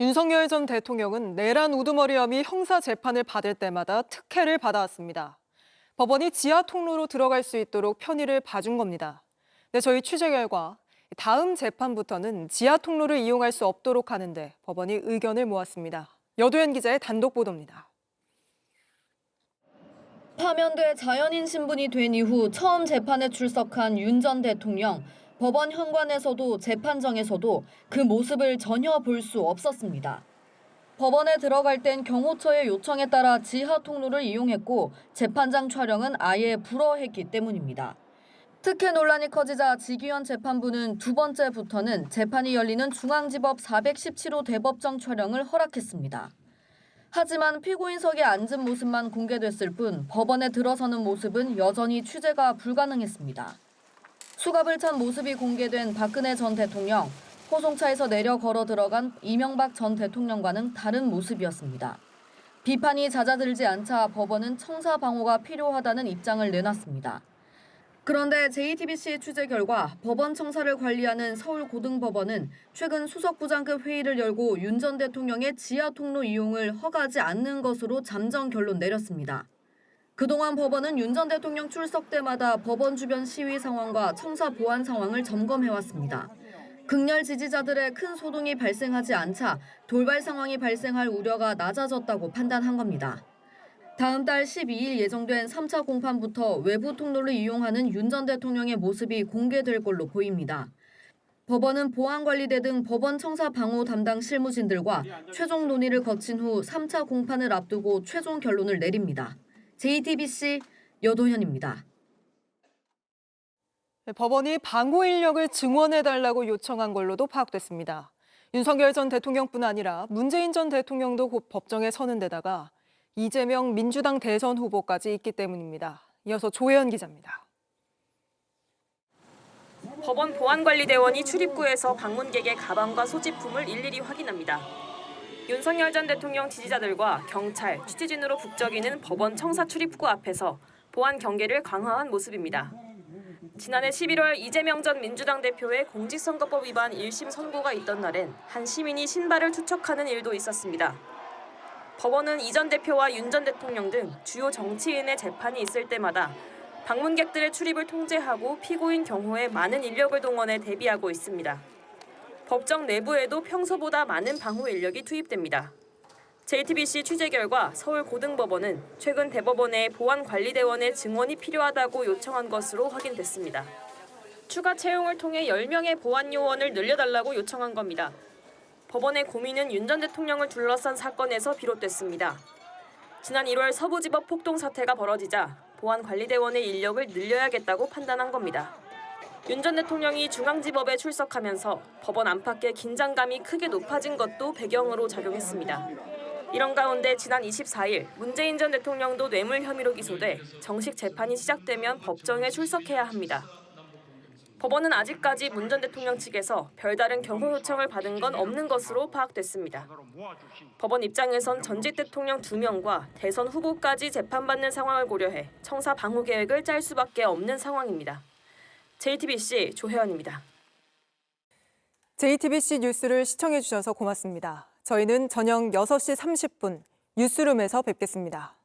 윤석열 전 대통령은 내란 우두머리 혐의 형사 재판을 받을 때마다 특혜를 받아왔습니다. 법원이 지하 통로로 들어갈 수 있도록 편의를 봐준 겁니다. 네, 저희 취재 결과 다음 재판부터는 지하 통로를 이용할 수 없도록 하는데 법원이 의견을 모았습니다. 여도현 기자의 단독 보도입니다. 파면돼 자연인 신분이 된 이후 처음 재판에 출석한 윤 전 대통령. 법원 현관에서도 재판정에서도 그 모습을 전혀 볼 수 없었습니다. 법원에 들어갈 땐 경호처의 요청에 따라 지하 통로를 이용했고 재판장 촬영은 아예 불허했기 때문입니다. 특혜 논란이 커지자 지기현 재판부는 두 번째부터는 재판이 열리는 중앙지법 417호 대법정 촬영을 허락했습니다. 하지만 피고인석에 앉은 모습만 공개됐을 뿐 법원에 들어서는 모습은 여전히 취재가 불가능했습니다. 수갑을 찬 모습이 공개된 박근혜 전 대통령, 호송차에서 내려 걸어 들어간 이명박 전 대통령과는 다른 모습이었습니다. 비판이 잦아들지 않자 법원은 청사 방호가 필요하다는 입장을 내놨습니다. 그런데 JTBC 취재 결과 법원 청사를 관리하는 서울고등법원은 최근 수석부장급 회의를 열고 윤 전 대통령의 지하 통로 이용을 허가하지 않는 것으로 잠정 결론 내렸습니다. 그동안 법원은 윤 전 대통령 출석 때마다 법원 주변 시위 상황과 청사 보안 상황을 점검해왔습니다. 극렬 지지자들의 큰 소동이 발생하지 않자 돌발 상황이 발생할 우려가 낮아졌다고 판단한 겁니다. 다음 달 12일 예정된 3차 공판부터 외부 통로를 이용하는 윤 전 대통령의 모습이 공개될 걸로 보입니다. 법원은 보안관리대 등 법원 청사 방호 담당 실무진들과 최종 논의를 거친 후 3차 공판을 앞두고 최종 결론을 내립니다. JTBC 여도현입니다. 법원이 방호 인력을 증원해달라고 요청한 걸로도 파악됐습니다. 윤석열 전 대통령뿐 아니라 문재인 전 대통령도 곧 법정에 서는 데다가 이재명 민주당 대선 후보까지 있기 때문입니다. 이어서 조혜연 기자입니다. 법원 보안관리대원이 출입구에서 방문객의 가방과 소지품을 일일이 확인합니다. 윤석열 전 대통령 지지자들과 경찰, 취재진으로 북적이는 법원 청사 출입구 앞에서 보안 경계를 강화한 모습입니다. 지난해 11월 이재명 전 민주당 대표의 공직선거법 위반 1심 선고가 있던 날엔 한 시민이 신발을 투척하는 일도 있었습니다. 법원은 이 전 대표와 윤 전 대통령 등 주요 정치인의 재판이 있을 때마다 방문객들의 출입을 통제하고 피고인 경호에 많은 인력을 동원해 대비하고 있습니다. 법정 내부에도 평소보다 많은 방호 인력이 투입됩니다. JTBC 취재 결과 서울고등법원은 최근 대법원에 보안관리대원의 증원이 필요하다고 요청한 것으로 확인됐습니다. 추가 채용을 통해 10명의 보안요원을 늘려달라고 요청한 겁니다. 법원의 고민은 윤 전 대통령을 둘러싼 사건에서 비롯됐습니다. 지난 1월 서부지법 폭동 사태가 벌어지자 보안관리대원의 인력을 늘려야겠다고 판단한 겁니다. 윤 전 대통령이 중앙지법에 출석하면서 법원 안팎의 긴장감이 크게 높아진 것도 배경으로 작용했습니다. 이런 가운데 지난 24일 문재인 전 대통령도 뇌물 혐의로 기소돼 정식 재판이 시작되면 법정에 출석해야 합니다. 법원은 아직까지 문 전 대통령 측에서 별다른 경호 요청을 받은 건 없는 것으로 파악됐습니다. 법원 입장에선 전직 대통령 2명과 대선 후보까지 재판받는 상황을 고려해 청사 방호 계획을 짤 수밖에 없는 상황입니다. JTBC 조혜연입니다. JTBC 뉴스를 시청해 주셔서 고맙습니다. 저희는 저녁 6시 30분 뉴스룸에서 뵙겠습니다.